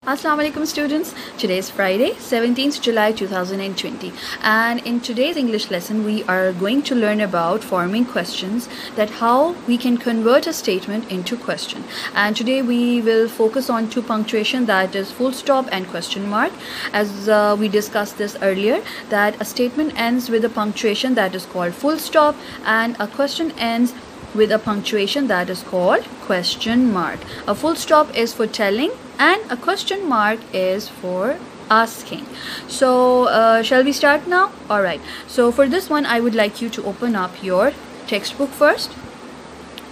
Assalamu alaikum students. Today is Friday, 17th July 2020, and in today's English lesson we are going to learn about forming questions, that how we can convert a statement into question. And today we will focus on two punctuation, that is full stop and question mark. As we discussed this earlier, that a statement ends with a punctuation that is called full stop, and a question ends with a punctuation that is called question mark. A full stop is for telling and a question mark is for asking. So shall we start now? Alright, so for this one I would like you to open up your textbook first.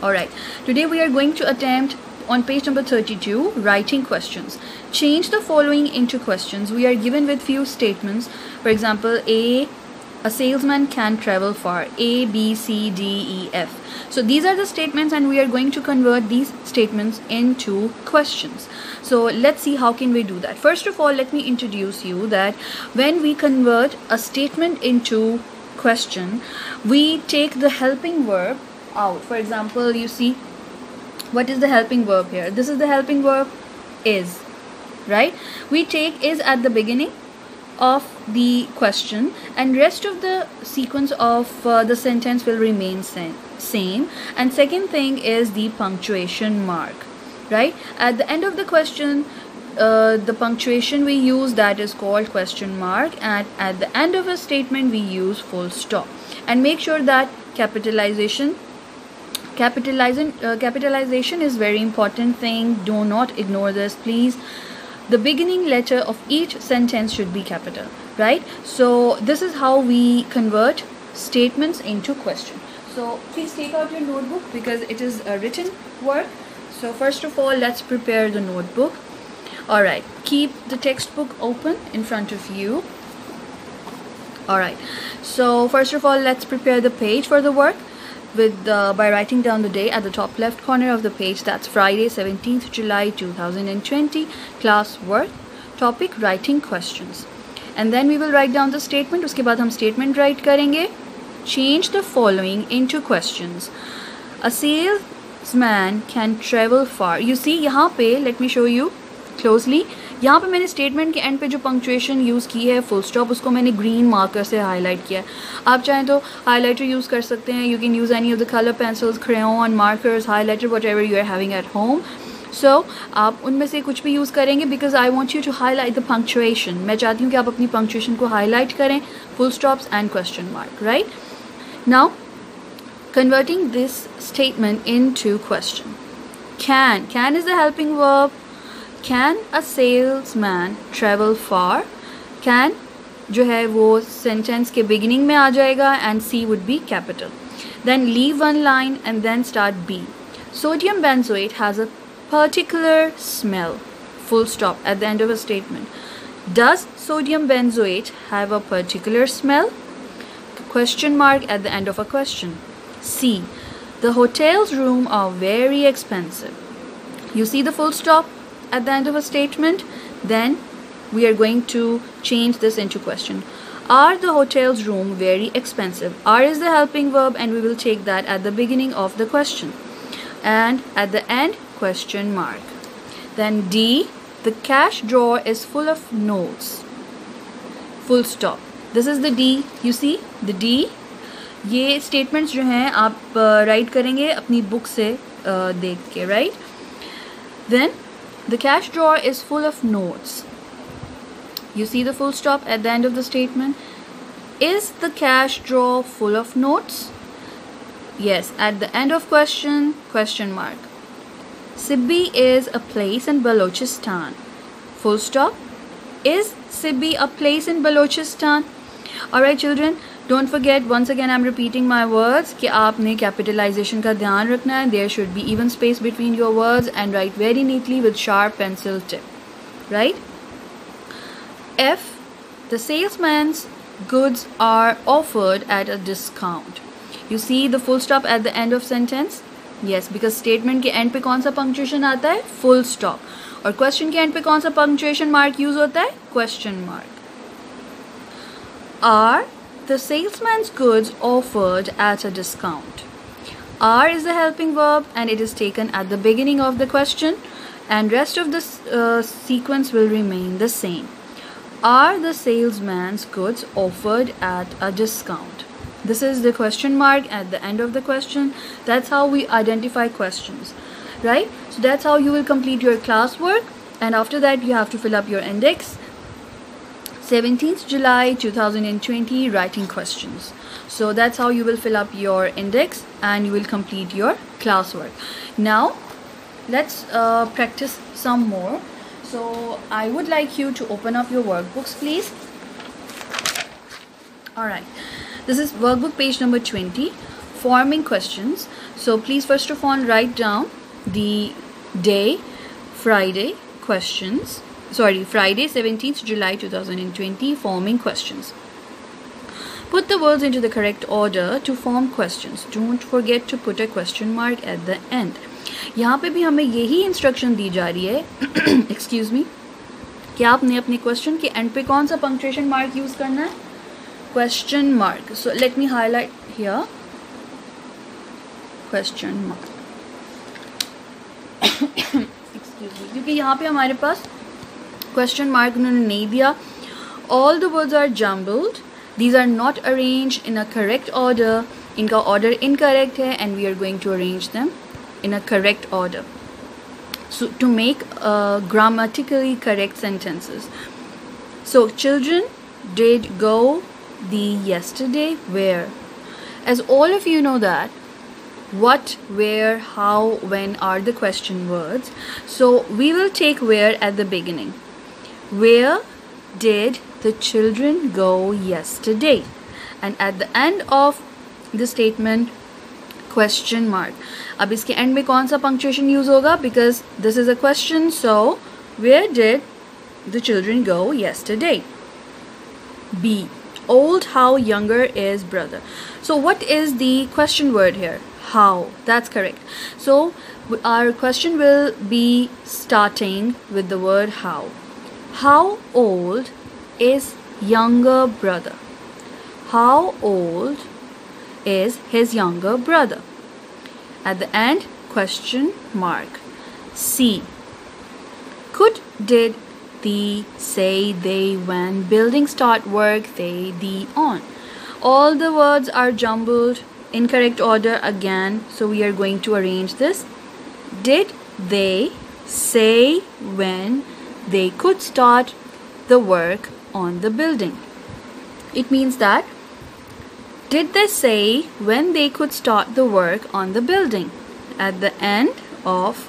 Alright, today we are going to attempt on page number 32 writing questions. Change the following into questions. We are given with few statements. For example, a salesman can travel far. A, B, C, D, E, F. So these are the statements and we are going to convert these statements into questions. So let's see how can we do that. First of all, let me introduce you that when we convert a statement into question, we take the helping verb out. For example, you see, what is the helping verb here? This is the helping verb is, right? We take is at the beginning of the question and rest of the sequence of the sentence will remain same. And second thing is the punctuation mark, right? At the end of the question, the punctuation we use, that is called question mark, and at the end of a statement we use full stop. And make sure that capitalization is very important thing. Do not ignore this, please. The beginning letter of each sentence should be capital, right? So this is how we convert statements into question. So please take out your notebook because it is a written work. So first of all, let's prepare the notebook. Alright, keep the textbook open in front of you. Alright, so first of all, let's prepare the page for the work by writing down the day at the top left corner of the page. That's Friday, 17th July 2020, class work, topic writing questions. And then we will write down the statement. उसके बाद हम statement write करेंगे. Change the following into questions. A salesman can travel far. You see यहाँ पे, let me show you closely. यहाँ पे मैंने statement के एंड पे जो पंक्चुएशन यूज़ की है फुल स्टॉप, उसको मैंने ग्रीन मार्कर से हाईलाइट किया है. आप चाहें तो हाईलाइटर यूज़ कर सकते हैं. You can use any of the colour pencils, crayon, markers, highlighter, whatever you are having at home. So आप उनमें से कुछ भी यूज़ करेंगे because I want you to highlight the punctuation. मैं चाहती हूँ कि आप अपनी पंक्चुएशन को हाईलाइट करें. Full stops and question mark, right? Now converting this statement into question. Can is the helping verb. Can a salesman travel far? Can जो है वो sentence के beginning में आ जाएगा and C would be capital. Then leave one line and then start B. Sodium benzoate has a particular smell. Full stop at the end of a statement. Does sodium benzoate have a particular smell? Question mark at the end of a question. C. The hotel's room are very expensive. You see the full stop at the end of a statement. Then we are going to change this into question. Are the hotel's room very expensive? Are is the helping verb and we will take that at the beginning of the question. And at the end, question mark. Then D. The cash drawer is full of notes. Full stop. This is the D. You see the D. ये statements जो हैं आप write करेंगे अपनी book से देख के, right? Then the cash drawer is full of notes. You see the full stop at the end of the statement. Is the cash drawer full of notes? Yes, at the end of question, question mark. Sibbi is a place in Balochistan. Full stop. Is Sibbi a place in Balochistan? Alright children, don't forget, once again I'm repeating my words, कि आपने capitalization का ध्यान रखना है. There should be even space between your words and write very neatly with sharp pencil tip, right? F. The salesman's goods are offered at a discount. You see the full stop at the end of sentence? Yes, because statement के end पे कौन सा punctuation आता है? Full stop. और question के end पे कौन सा punctuation mark use होता है? Question mark. Are the salesman's goods offered at a discount? Are is the helping verb and it is taken at the beginning of the question. and rest of the sequence will remain the same. Are the salesman's goods offered at a discount? This is the question mark at the end of the question. That's how we identify questions, right? So that's how you will complete your classwork, and after that you have to fill up your index. 17th July 2020 writing questions. So that's how you will fill up your index and you will complete your classwork. Now let's practice some more. So I would like you to open up your workbooks, please. Alright, this is workbook page number 20, forming questions. So please first of all write down the day, Friday, questions. Friday 17th July 2020, forming questions. Put the words into the correct order to form questions. Don't forget to put a question mark at the end. यहाँ पे भी हमें यही instruction दी जा रही है excuse me, कि आपने अपने क्वेश्चन के एंड पे कौन सा पंक्चुएशन मार्क यूज करना है, question mark. So let me highlight here question mark. Excuse me, क्योंकि यहाँ पे हमारे पास क्वेश्चन मार्क उन्होंने नहीं दिया. All the words are jumbled, these are not arranged in a correct order. इनका ऑर्डर इनकरेक्ट है and we are going to arrange them in a correct order, so to make grammatically correct sentences. So children did go the yesterday where. As all of you know that what, where, how, when are the question words, so we will take where at the beginning. Where did the children go yesterday? And at the end of the statement, question mark. अब इसके and में कौन सा punctuation use होगा, because this is a question. So where did the children go yesterday? B. Old, how, younger is brother. So what is the question word here? How. That's correct. So our question will be starting with the word how. How old is younger brother? How old is his younger brother? At the end, question mark. C. Could, did, the, say, they, when, building, start, work, they, the, on. All the words are jumbled, incorrect order again, so we are going to arrange this. Did they say when they could start the work on the building? It means that did they say when they could start the work on the building? At the end of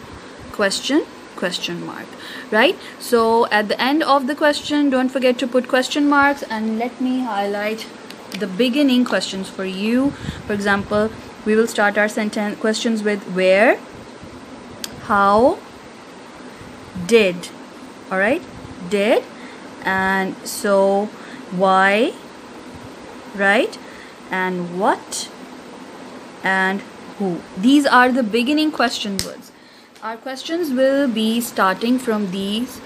question mark, right? So at the end of the question, don't forget to put question marks, and let me highlight the beginning questions for you. For example, we will start our sentence questions with where, how, did. All right, did, and so why, right? And what and who. These are the beginning question words. Our questions will be starting from these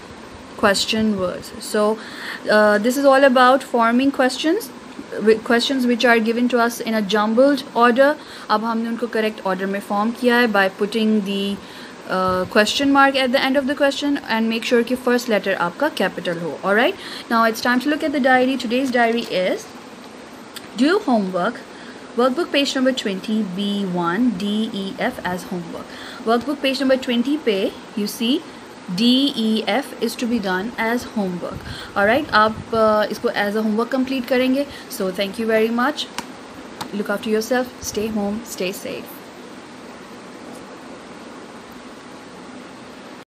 question words. So this is all about forming questions which are given to us in a jumbled order. अब हमने उनको correct order में form किया है by putting the question mark at the end of the question, and make sure कि first letter आपका capital हो. Alright, now it's time to look at the diary. Today's diary is do homework. Workbook page number 20, B1, D, E, F as homework. Workbook page number 20 पे you see D, E, F is to be done as homework. Alright, आप इसको as a homework complete करेंगे. So thank you very much. Look after yourself. Stay home. Stay safe.